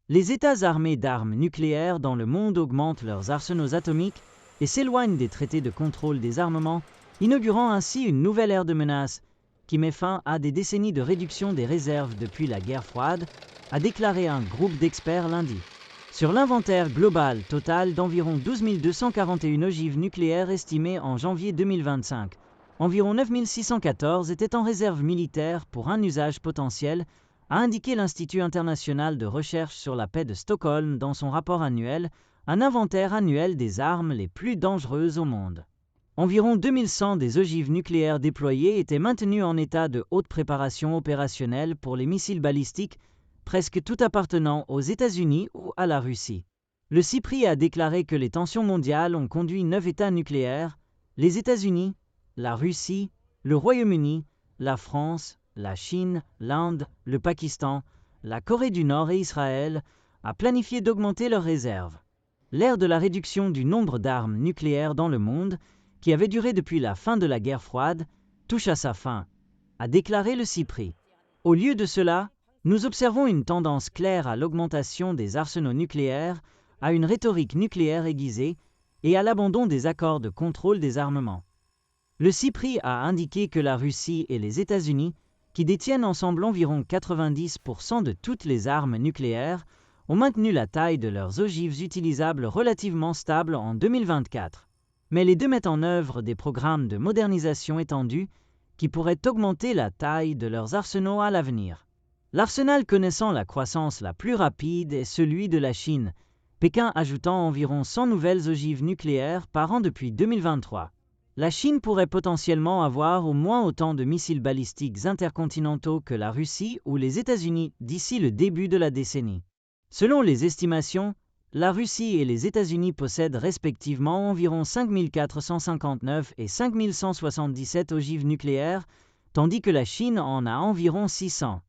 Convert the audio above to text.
Les États armés d'armes nucléaires dans le monde augmentent leurs arsenaux atomiques et s'éloignent des traités de contrôle des armements, inaugurant ainsi une nouvelle ère de menaces qui met fin à des décennies de réduction des réserves depuis la guerre froide, a déclaré un groupe d'experts lundi. Sur l'inventaire global total d'environ 12 241 ogives nucléaires estimées en janvier 2025, environ 9 614 étaient en réserve militaire pour un usage potentiel, a indiqué l'Institut international de recherche sur la paix de Stockholm dans son rapport annuel, un inventaire annuel des armes les plus dangereuses au monde. Environ 2100 des ogives nucléaires déployées étaient maintenues en état de haute préparation opérationnelle pour les missiles balistiques, presque tout appartenant aux États-Unis ou à la Russie. Le CIPRI a déclaré que les tensions mondiales ont conduit 9 États nucléaires, les États-Unis, la Russie, le Royaume-Uni, la France, la Chine, l'Inde, le Pakistan, la Corée du Nord et Israël, à planifier d'augmenter leurs réserves. L'ère de la réduction du nombre d'armes nucléaires dans le monde, qui avait duré depuis la fin de la guerre froide, touche à sa fin, a déclaré le CIPRI. Au lieu de cela, nous observons une tendance claire à l'augmentation des arsenaux nucléaires, à une rhétorique nucléaire aiguisée et à l'abandon des accords de contrôle des armements. Le CIPRI a indiqué que la Russie et les États-Unis, qui détiennent ensemble environ 90% de toutes les armes nucléaires, ont maintenu la taille de leurs ogives utilisables relativement stable en 2024. Mais les deux mettent en œuvre des programmes de modernisation étendus qui pourraient augmenter la taille de leurs arsenaux à l'avenir. L'arsenal connaissant la croissance la plus rapide est celui de la Chine, Pékin ajoutant environ 100 nouvelles ogives nucléaires par an depuis 2023. La Chine pourrait potentiellement avoir au moins autant de missiles balistiques intercontinentaux que la Russie ou les États-Unis d'ici le début de la décennie. Selon les estimations, la Russie et les États-Unis possèdent respectivement environ 5 459 et 5 177 ogives nucléaires, tandis que la Chine en a environ 600.